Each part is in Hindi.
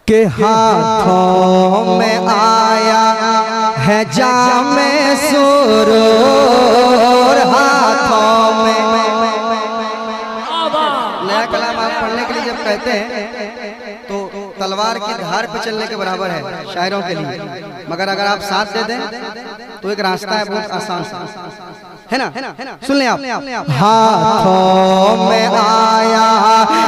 के हाथों में आया है जामे सुरूर, हाथों में। नया कलाम आप पढ़ने के लिए जब कहते हैं तो तलवार की धार पे चलने के बराबर है शायरों के लिए, मगर अगर आप साथ दे दें तो एक रास्ता है बहुत आसान सा, है ना? सुन लें आप। हाथों में आया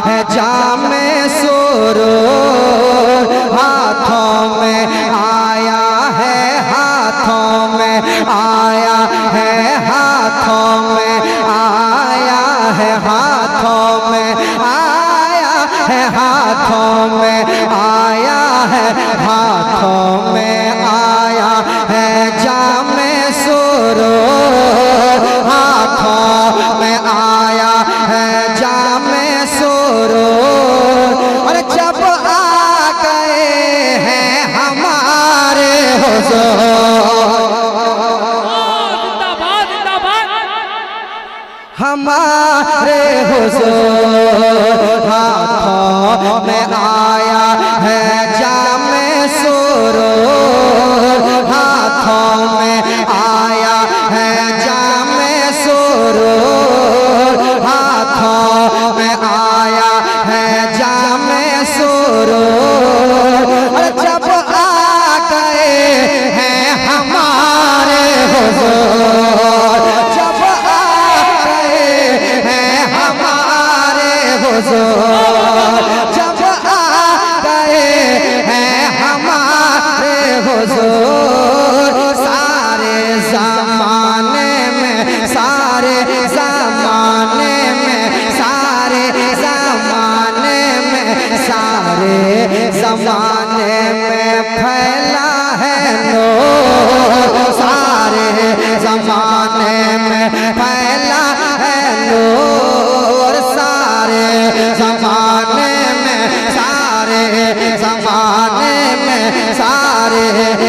है जामे सुरूर, हाथों में आया है, हाथों में आया है, हाथों में आया है, हाथों में आया है, हाथों में आया है, हाथों में आया है जामे सुरूर, हाथों में आया है जामे सुरूर। और जब आ गए हैं हमारे हुजूर, हमारे हुजूर, हाथों में आया है जामे सुरूर, हाथों में आया है जामे सुरूर, हाथों में आया है जामे सुरूर। और जब आ गए हैं हमारे हुजूर, जब आ गए हैं हमारे हुजूर, जब आ गए हैं हमारे हुजूर, सारे ज़माने में, सारे ज़माने में, सारे ज़माने में, सारे ज़माने में फैला है नूर, सारे ज़माने में फैला है नूर, सारे ज़माने में, सारे ज़माने में, सारे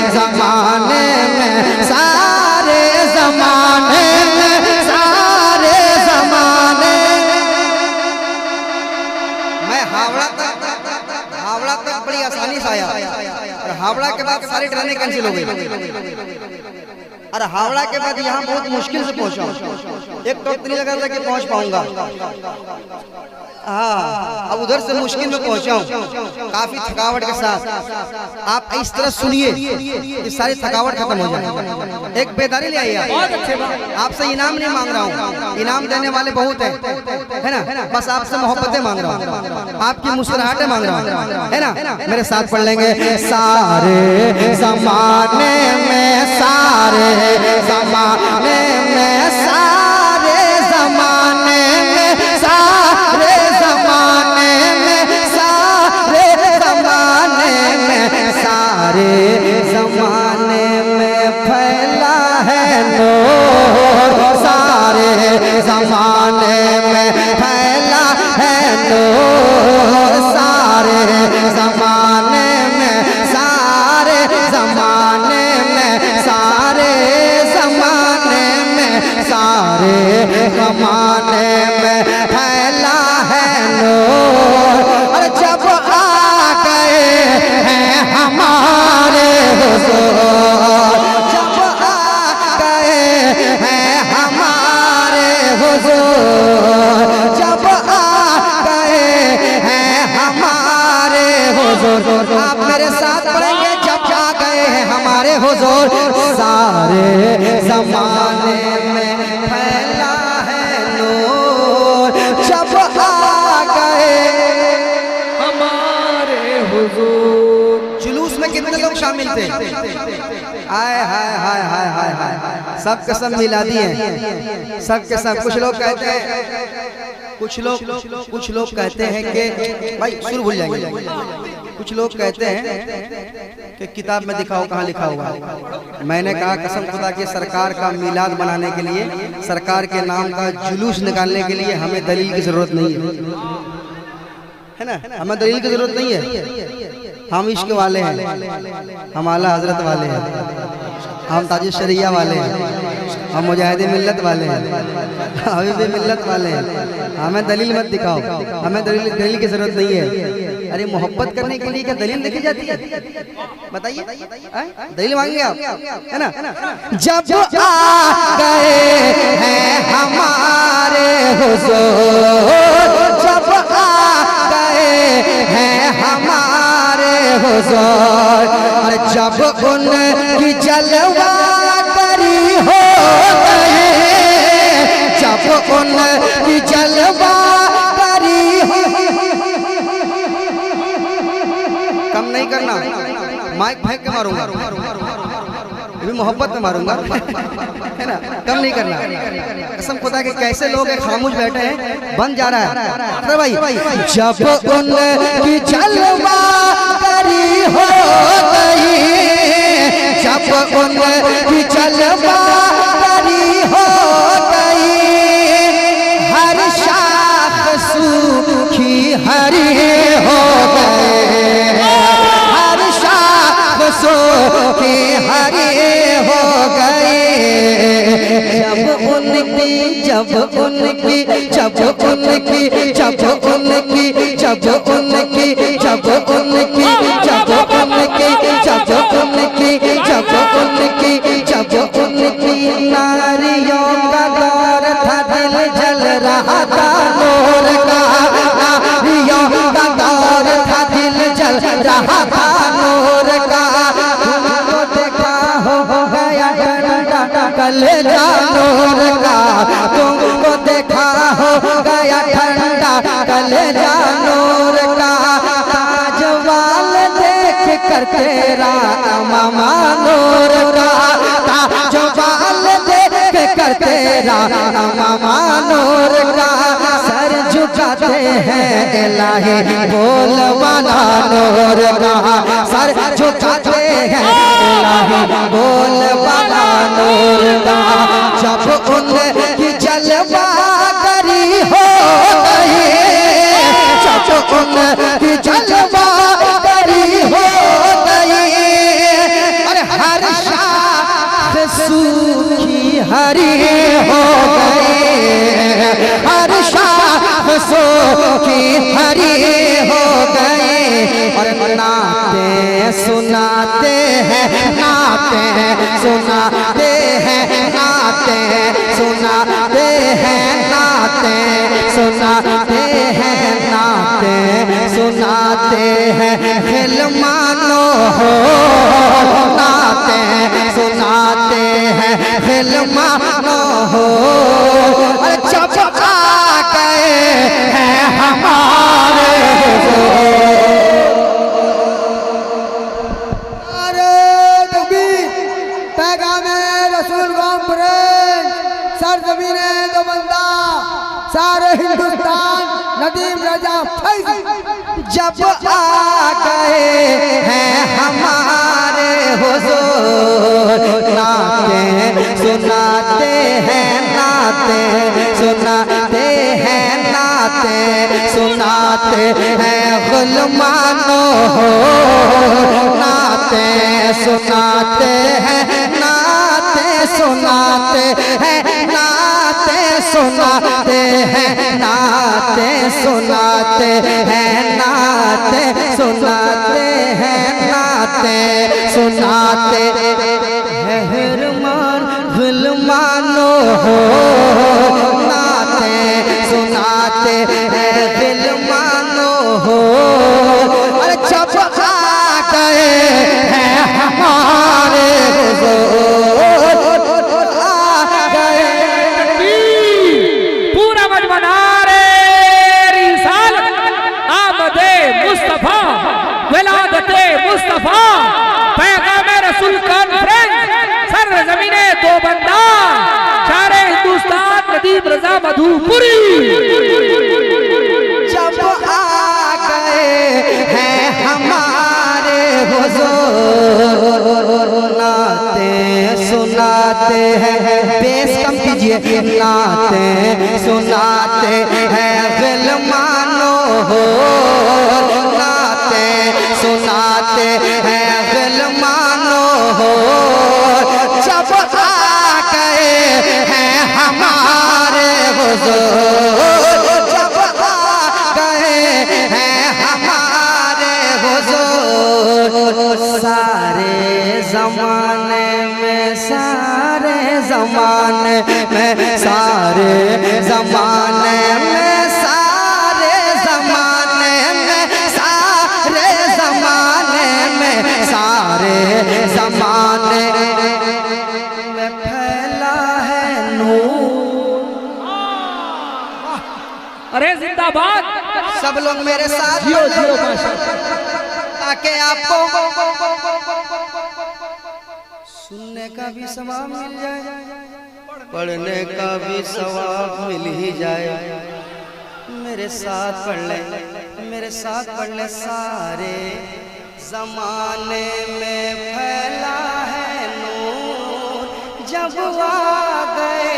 ज़माने में, सारे ज़माने में, सारे ज़माने में। मैं हावड़ा तक बड़ी आसानी से आया और हावड़ा के बाद सारी ट्रेनें कैंसिल हो गई, और हावड़ा के बाद यहाँ बहुत मुश्किल से पहुंचा। एक तो इतनी लगा था कि पहुंच पाऊंगा, हाँ, अब उधर से मुश्किल में पहुंचा हूँ काफी थकावट के साथ। आप इस तरह सुनिए कि सारी थकावट खत्म हो जाए। एक बेदारी ले आइए। आपसे इनाम नहीं मांग रहा हूँ, इनाम देने वाले बहुत है ना? बस आपसे मोहब्बतें मांग रहा हूँ, आपकी मुस्कुराहटें मांग रहा हूँ, है ना? मेरे साथ पढ़ लेंगे। सारे ज़माने में, सारे ज़माने में, सारे ज़माने में, सारे ज़माने में, सारे ज़माने में, सारे ज़माने में फैला है नूर, सारे ज़माने में फैला है नूर, सारे ज़माने में, सारे ज़माने में, सारे ज़माने में, सारे ज़माने में फैला है नूर। और जब आ गए हैं हमारे हुजूर, जब आ गए हैं हमारे हुजूर, जब आ गए हैं हमारे हुजूर। आप मेरे साथ पढ़ेंगे। जब आ गए हैं हमारे हुजूर, सारे ज़माने में फैला है नूर, जब आ गए हमारे हुजूर। जुलूस में कितने लोग शामिल थे? आय हाय हाय हाय हाय हाय, सब कसम मिला दिए, सब कसम। कुछ लोग कहते हैं, कुछ लोग कहते हैं कि भाई सुर भूल जाएंगे। कुछ लोग कहते हैं कि किताब में दिखाओ कहाँ लिखा हुआ है। मैंने कहा कसम खुदा के सरकार का मिलाद बनाने के लिए, सरकार के नाम का जुलूस निकालने के लिए हमें दलील की जरूरत नहीं है ना? हमें दलील की जरूरत नहीं है। हम इश्क वाले हैं, हम आला हजरत वाले हैं, हम ताज शरिया वाले हैं, हम मुजाहिदे मिल्लत वाले हैं, हबीब मिल्लत वाले हैं। हमें दलील मत दिखाओ, हमें दलील की जरूरत नहीं है। अरे मोहब्बत करने के लिए क्या दलील लिखी जाती है? बताइए, दलील मांगेंगे आप, है ना? जब आ गए हैं हमारे हुजूर, जब आ गए हैं हमारे हुजूर, और जब उनकी जलवा करी हो गए, जब उनकी जलवा करी हो। कम नहीं करना, माइक फेंक के मारूंगा, भी मोहब्बत में मारूंगा, है ना? कम नहीं करना। कसम खुदा के कैसे लोग हैं खामोश बैठे हैं, बन जा रहा है। अरे भाई, जब उनकी जलवा करी हो गई, जब उनकी जलवा करी हो गई, हर शाख सूखी हरी हो गए, हर शाख सूखी हरी हो गए, जब उनकी जब उनकी जब उनकी जब उनकी जब उनकी जब उनकी जब उनकी जब उनकी जब उनकी जब उनकी नारियों का दौर था, दिल जल रहा था नूर का, नारियों का दौर था, दिल जल रहा था नूर का, तुमको देखा हो गया ठंडा कलेजा नूर का, तुमको देखा हो गया ठंडा कलेजा नूर का, ताजवाल देख कर तेरा मामा नूर का, ताजवाल देख कर तेरा मामा नूर का, सर झुकाते हैं इलाही बोलवाला नूर का, सर झुकाते हैं इलाही बोलवाला नूर का, जब उनकी जलवा करी हो गई, जब उनकी जलवा करी हो गई, अरे हर शाख सूखी हरी हो गई, हर शाख सूखी हरी हो गई, और नाते सुनाते हैं, नाते सुनाते हैं, नाते सुनाते हैं, नाते सुनाते हैं, नाते सुनाते हैं, फिल्मानो हो नाते सुनाते हैं, फिल्मानो हो, और जब आ गए हैं हमारे सरजमीने दो बंदा सारे हिंदुस्तान नदीम रजा फैज, जब आ गए हैं हमारे हुजूर, नाते सुनाते हैं, नाते सुनाते हैं, नाते सुनाते हैं, गुलमानो हो नाते सुनाते हैं, नाते सुनाते हैं, नाते सुनाते हैं, नाते सुनाते हैं, नाते सुनाते हैं, नाते सुनाते हैं, हरमान गुलमानो हो नाते सुनाते हैं, गुलमानो हो, अरे जब आ गए हैं हमारे हुजूर, आ गए पूरा मजमना रे रिसालत आमदे मुस्तफा विलादते मुस्तफा पैगाम रसूल कॉन्फ्रेंस सर जमीने दो बंदा सारे हिंदुस्तान नदीम रजा मधुपुरी, जब आ गए हैं हमारे हुजूर, नाते सुनाते हैं, बेस कम कीजिए, नाते सुनाते हैं, गुलमानो हो नाते सुनाते हैं, गुलमानो हो, जब आ गए हैं हमारे हुजूर, जब आ गए हैं हमारे जमाने में, सारे जमाने में, सारे जमाने में, सारे जमाने में, सारे जमाने में, सारे जमाने में फैला है नूर। अरे जिंदाबाद, सब लोग मेरे साथ जियो जियो माशाल्लाह। ताकि आपको सुनने का भी सवाब मिल जाए, पढ़ने का भी सवाब मिल ही जाए। मेरे साथ पढ़ ले, मेरे साथ पढ़ ले। सारे जमाने में फैला है नूर, जब आ गए।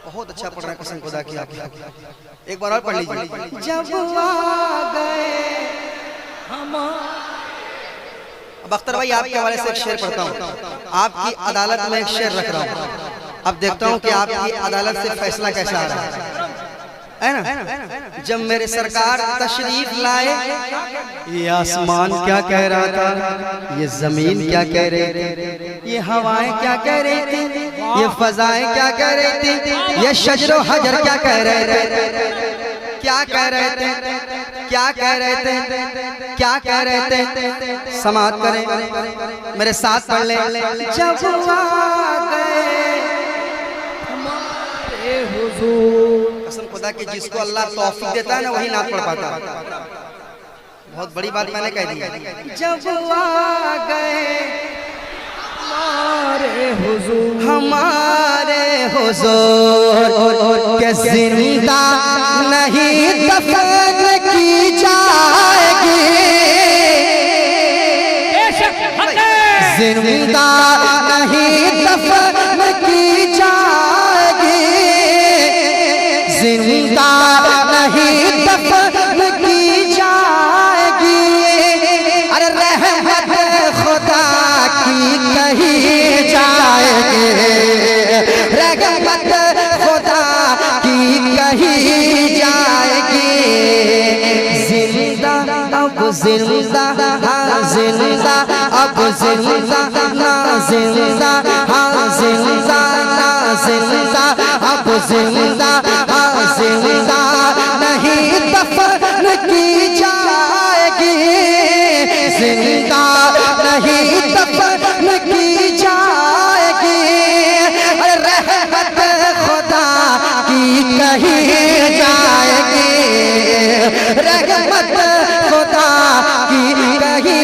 बहुत अच्छा पढ़ रहा है, कसम खुदा की। एक बार और पढ़ लीजिए। जब आ गए हम। अब अख्तर भाई आपके हवाले से एक शेर पढ़ता हूँ। आपकी अदालत में एक शेर रख रहा हूँ, अब देखता हूँ कि आपकी अदालत से फैसला कैसा आ रहा है ना। जब मेरे सरकार तशरीफ लाए, ये आसमान क्या कह रहा था, ये जमीन क्या कह रही थी, ये हवाएं क्या कह रही थी, ये फजाएं क्या कह रही थी, ये शजरो हजर क्या कह रहे थे, क्या कह रहे थे, क्या कह रहे थे, क्या कह रहे थे। समाअत करें, मेरे साथ पढ़ ले। जब आ गए हमारे हुजूर। कसम खुदा की, जिसको अल्लाह तौफीक देता है ना, वही नात पढ़ पाता है। बहुत बड़ी बात मैंने कह दी। जब आ गए हमारे हुजूर, हमारे हुजूर के जिंदा नहीं दफन की जाएगी, जिंदा नहीं दफन की जाएगी, जिंदा नहीं दफन की जाएगी। अरे रहमत खुदा की कही जाएगी, रहमत खुदा की कही जाएगी। जिंदा अब जिंदा, हाँ जिंदा अब जिंदा, ना जिंदा, हाँ जिंदा, ना जिंदा अब जिंदा, हाँ जिंदा नहीं दफन की जाएगी, जिंदा नहीं दफन की जाएगी। रहमत खुदा की कही जाएगी, रहमत खुदा की कही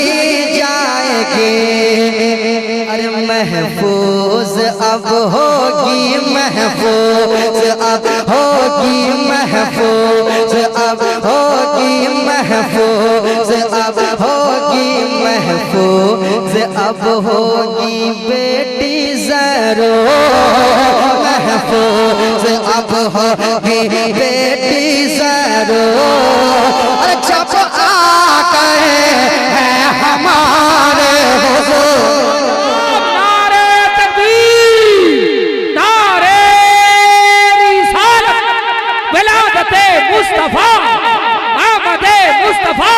जाएगी। अरे महफूज अब होगी, महफूज अब होगी, महफूज अब होगी, महफूज अब होगी, महफूज अब होगी बेटी ज़रो, महफूज अब होगी बेटी ज़रो। अरे जब आ गए हैं हमारे हुजूर। नारे तकबीर, नारे रिसालत, विलादते मुस्तफा, आमदे मुस्तफा,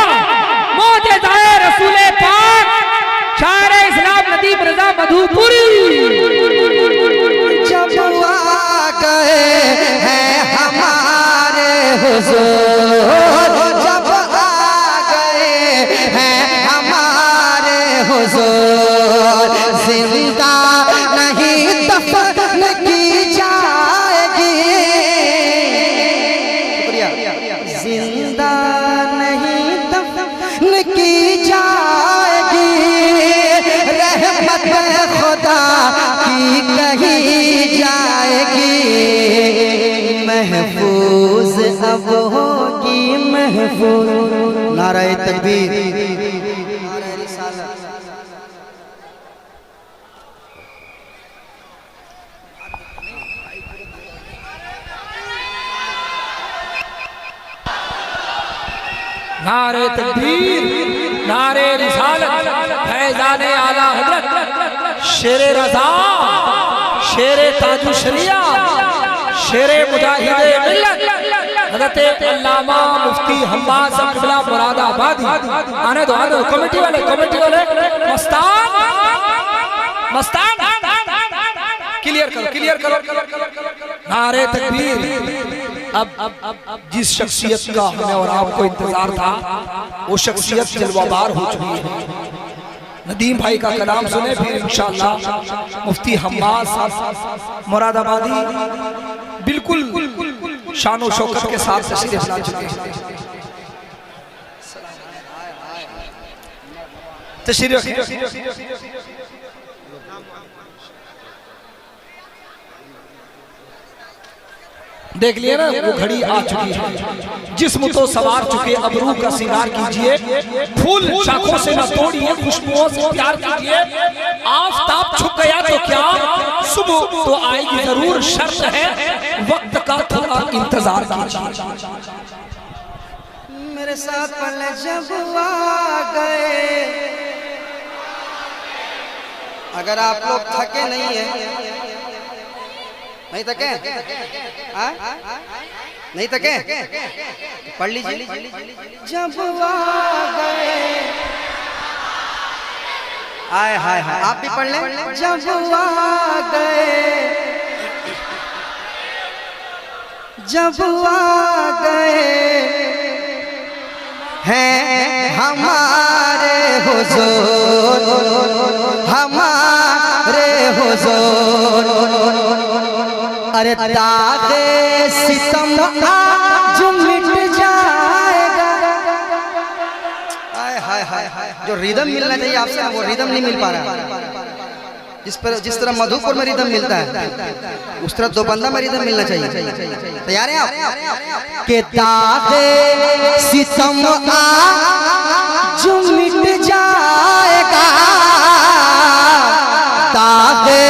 मौजज़ाए रसूले पाक, शायर इस्लाम नदीम रज़ा मधुपुरी। जब आ गए हैं हमारे हुजूर, जब आ गए हैं हमारे हुजूर, जिंदा नहीं दफन की जाएगी, जिंदा नहीं दफन की जाएगी। रहमत खुदा की कही जाएगी, महफूज अब होगी, महफूज। नारे तकबीर, नारे रिसालत। नारे तकबीर, नारे रिसालत, फैज़ाने आला हज़रत शेरे रज़ा, शेरे ताजु शरिया, शेरे मुजाहिदे मिल्लत, हज़रत अल्लामा मुफ्ती हम्माद साहब क़िबला मुरादाबादी आने दो कमेटी वाले मस्तान क्लियर करो नारे तकबीर। अब जिस शख्सियत का हमें और आपको इंतजार था वो शख्सियत जलवाबार हो चुकी है। नदीम भाई का कलाम सुने फिर इंशाअल्लाह मुफ्ती हम्माद साहब मुरादाबादी बिल्कुल शान और शौकत के साथ तशरीफ ला चुके हैं। तशरीफ देख लिया ना, वो घड़ी आ चुकी है। जिस्म तो सवार चुके अबरू का सिंगार कीजिए, फूल शाखों से न तोड़िए, खुशबुओं से प्यार कीजिए। आफताब छुप गया तो क्या, सुबह तो आएगी जरूर, शर्त है वक्त का थोड़ा इंतजार कीजिए। मेरे साथ पल जब आ गए, अगर आप लोग थके नहीं है, नहीं थके, नहीं थके, पढ़ लीजिए। जब आ गए, आए हाय हाय, आप भी पढ़ लें। जब आ गए, जब आ गए हैं हमारे हुजूर, हमारे हुजूर, अरे दागे सितम आज मिट जाएगा। हाय हाय हाय, जो रिदम मिलना चाहिए आपसे वो रिदम नहीं मिल पा रहा। जिस तरह मधुपुर में रिदम मिलता है उस तरह दोबंदा में रिदम मिलना चाहिए। तैयार हैं आप? के दागे सितम आज मिट जाएगा, दागे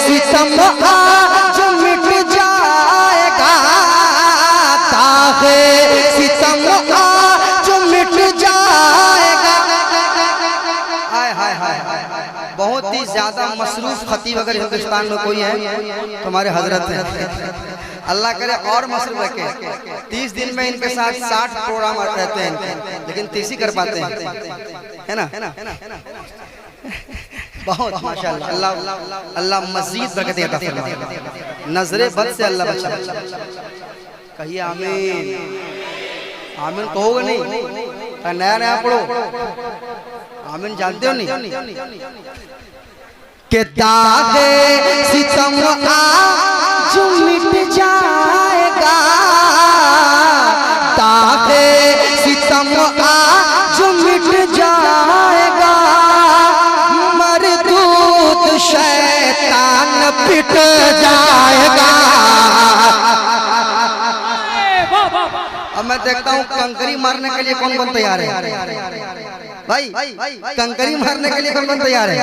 सितम आज मिट जाएगा, दागे सितम आज मिट जाएगा। हाय हाय हाय, बहुत ही ज्यादा मसरूफ खतीब अगर हिंदुस्तान में कोई है तो हमारे हजरत हैं। अल्लाह करे और मसरूफ रखे। 30 दिन में इनके साथ 60 प्रोग्राम रहते हैं, लेकिन 30 ही कर पाते हैं, है ना? बहुत माशाअल्लाह। अल्लाह मजीद बरकत अता फरमाए, नजरे बद से अल्लाह बचाए। कहिए आमीन। आमीन कहोगे नहीं? नया नया पढ़ो आमीन, जानते हो नहीं? के दागे सितम आज मिट जाएगा, दागे सितम आज मिट जाएगा, मरदूद शैतान पिट जाएगा। अब मैं देखता हूँ कंकरी मारने के लिए कौन कौन तैयार है भाई? कंकरी मारने के लिए कौन कौन तैयार है?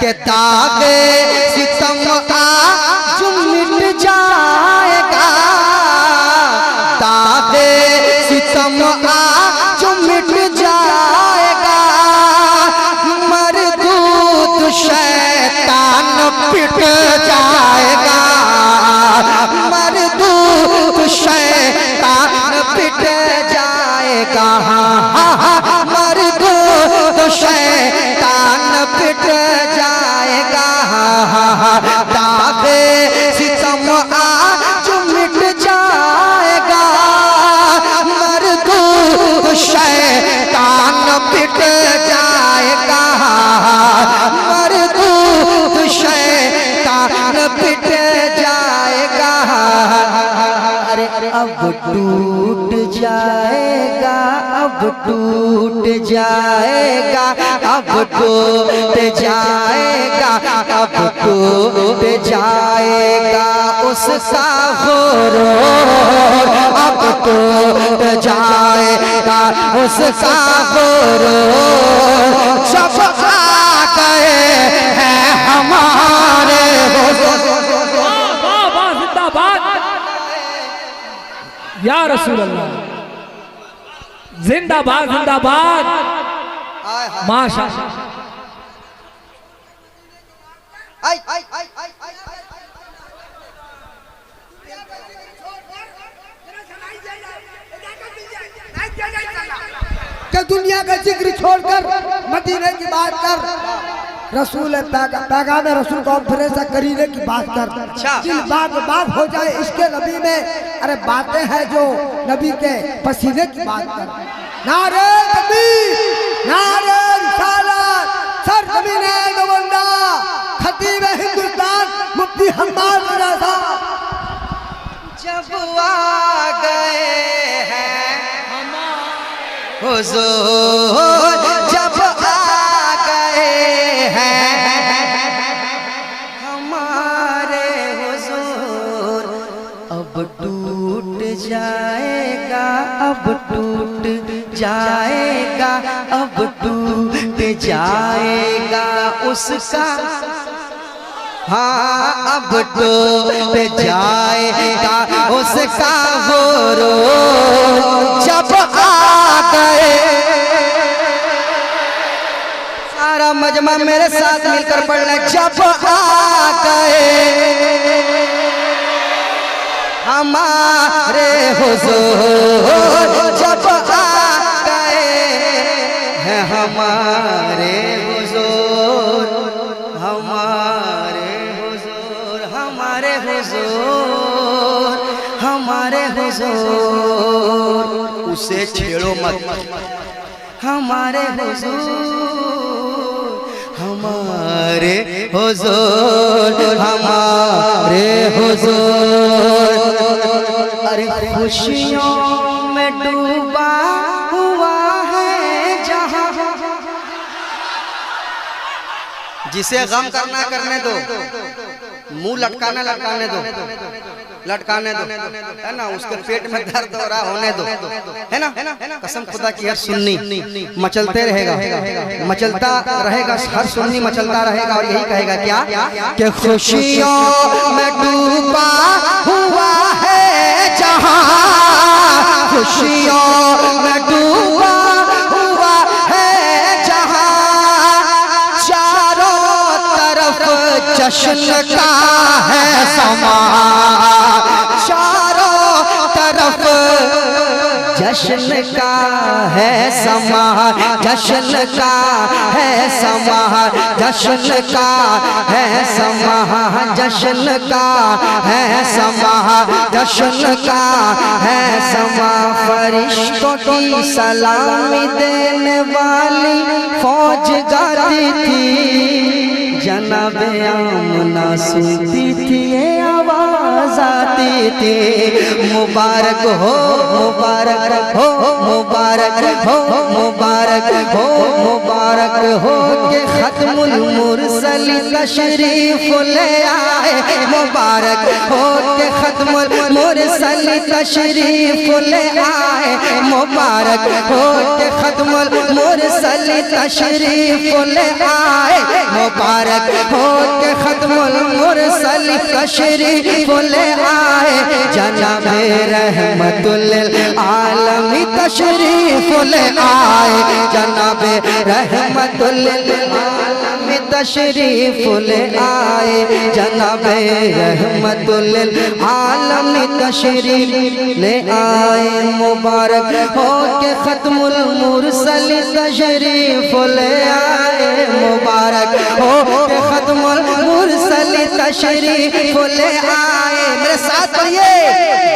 के दागे सितम आज मिट जाएगा, दागे सितम आज मिट जाएगा, मरदूद शैतान पिट जाएगा, मरदूद शैतान पिट जाएगा, मरदूद शैतान पिट जाएगा। दागे सितम आज मिट जाएगा, मरदूद शैतान पिट जाएगा, मरदूद शैतान पिट जाएगा। अरे अब टूट जाएगा, अब टूट जाएगा, अब टूट जाएगा, अब टूट जाएगा उसका गुरूर, अब टूट जाएगा उसका गुरूर। सब आ गए हैं हमारे या रसूल अल्लाह, जिंदाबाद जिंदाबाद, माशाअल्लाह। ये दुनिया का जिक्र छोड़कर मदीने की बात कर। रसूल पैगाम रसूल कॉन्फ्रेंस करीने की बात कर। दिल बाग बाग हो जाए इसके नबी में। अरे बातें हैं जो नबी के पसीने की बात कर। नारे तकबीर, नारे रिसालत, सर ज़मीन है गवंदा, खतीब हिंदुस्तान मुफ्ती हम्माद रज़ा। जब आ गए हैं हुजूर, जब आ गए हैं हमारे हुजूर, अब टूट जाएगा, अब टूट जाएगा, अब टूट जाएगा उसका, हाँ अब टूट जाएगा उसका वो रोज़ जब आ गए। सारा मजमा मेरे साथ मिलकर पढ़ना। जब आ गए हमारे हुजूर, जब आ गए हैं हमारे हुजूर, हमारे हुजूर, हमारे हुजूर, हमारे हुजूर। उसे छेड़ो मत, हमारे हुजूर, हमारे हुजूर, हमारे हुजूर। अरे खुशियों में डूबा हुआ है जहां, जिसे गम करना करने दो, मुंह लटकाना लटकाने दो, लटकाने दो, है ना। उसके पेट में दर्द हो रहा होने दो, है ना। कसम खुदा की हर सुन्नी मचलते रहेगा, मचलता रहेगा, हर सुन्नी मचलता रहेगा और यही कहेगा क्या कि खुशियों में डूबा हुआ है जहां, खुशियों में डूबा हुआ है जहां, चारों तरफ जश्न का है समा, चारों तरफ जश्न का है समा, जश्न का है समा, जश्न का है समा, जश्न का है समा, जश्न का है समा। फरिश्तों की सलामी देने वाली फौज गाती थी, जनाबे आमना सुनती थी, ये आवाज आती थी। मुबारक हो, मुबारक हो, मुबारक हो, मुबारक हो, मुबारक हो के खत्मुल मुरसली तशरीफ ले आए, मुबारक हो के खत्मुल मुरसली तशरीफ ले आए, मुबारक हो के खत्मुल मुरसली तशरीफ ले आए, मुबारक हो के खत्मुल मुरसली तशरीफ ले आए, जनाबे रहमतुल आलमी तशरीफ ले आए, जनाबे रहमतुल आलमी तशरीफ ले आए, जनाबे रहमतुल आलमी तशरीफ ले आए। मुबारक हो के खत्मुल मुरसली तशरीफ ले आए, मुबारक हो के खत्मुल मुरसली तशरीफ ले आए। मेरे साथ पढ़िए,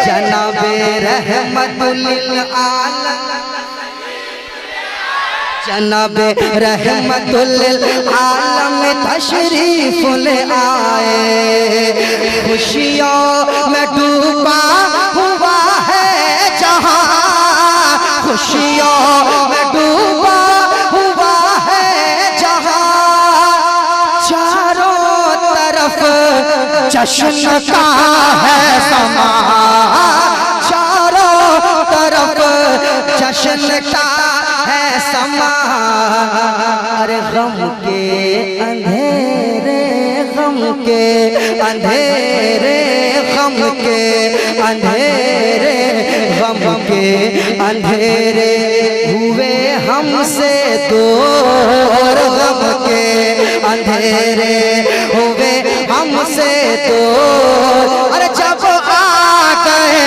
जनाबे रहमतुल आलम, जनाबे रहमतुल आलम तशरीफ ले आए। खुशियों में डूबा हुआ है जहां, खुशियों में डूबा हुआ है जहां, चारों तरफ जश्न का है समा, चारों तरफ जश्न का है समा। अरे गम के अंधेरे, गम के अंधेरे, गम के अंधेरे, गम के अंधेरे हुए हमसे दूर, गम के अंधेरे हुए हमसे दूर। अरे जब आ गए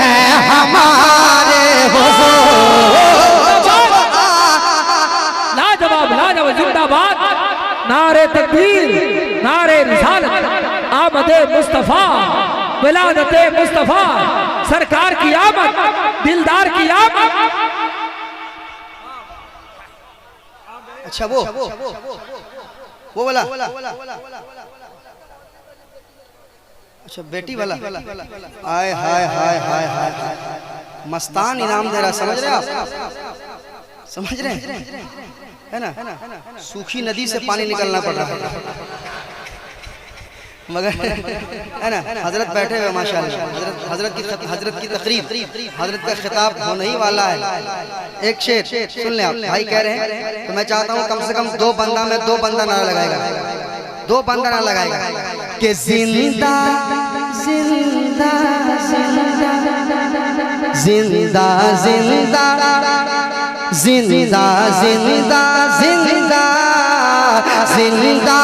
हैं हमारे हुजूर, जब आ नारे तकबीर, नारे रिसालत, आमदे मुस्तफा, विलादते मुस्तफा, सरकार की आमद, दिलदार की आमद। अच्छा वो वाला, अच्छा बेटी वाला। आय हाय हाय हाय हाय, मस्तान इनाम दे रहा, समझ रहे आप? समझ रहे हैं, है ना? सूखी नदी से पानी निकलना पड़ रहा है, मगर है ना? हजरत बैठे हुए माशाल्लाह, हजरत की तकरीब, हजरत का खिताब होने ही वाला है। एक शेर सुन लें आप, भाई कह रहे हैं, तो मैं चाहता हूँ कम से कम दो बंदा नारा लगाएगा, दो बंदा नारा लगाएगा कि जिंदा जिंदा जिंदा जिंदा जिंदा जिंदा जिंदा जिंदा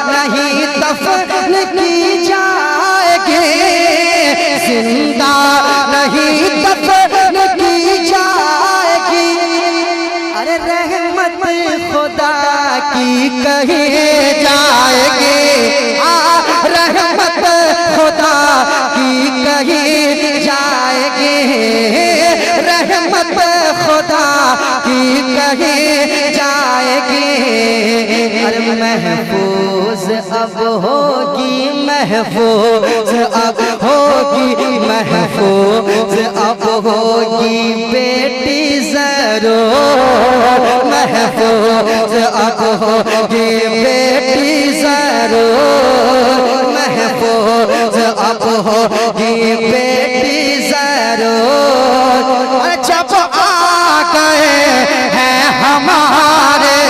नहीं दफन की जाएगी, जिंदा नहीं दफन की जाएगी। अरे रहमत खुदा की कही जाएगी, रहमत खुदा की कही जाएगी, रहमत खुदा की कही जाएगी। अरे महफूज अब होगी, महफूज अब होगी, महफूज अब होगी बेटी ज़रूर, महफूज अब होगी बेटी ज़रूर, महफूज अब होगी बेटी ज़रूर। जब आ गए हैं हमारे,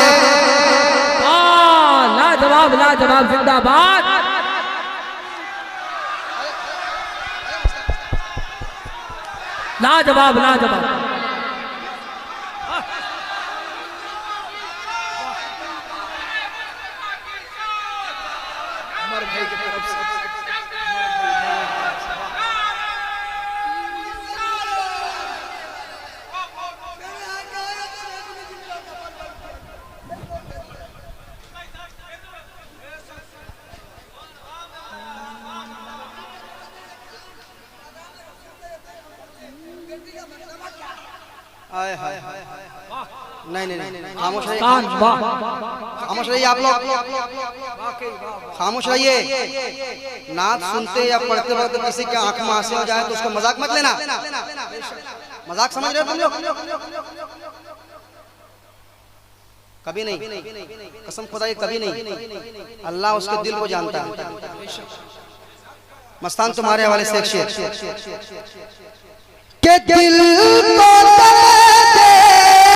लाजवाब लाजवाब, जिंदाबाद। लाजवाब लाजवाब। हाय हाय नहीं नहीं नहीं, खामोश रहिए, खामोश रहिए आप लोग, खामोश रहिए। नात सुनते या पढ़ते वक्त किसी के आंख में आंसू हो जाए तो उसको मजाक मत लेना, मजाक समझ रहे हो तुम लोग? कभी नहीं, कसम खुदा ये कभी नहीं। अल्लाह उसके दिल को जानता है। मस्तान तुम्हारे हवाले से एक शेर के दिल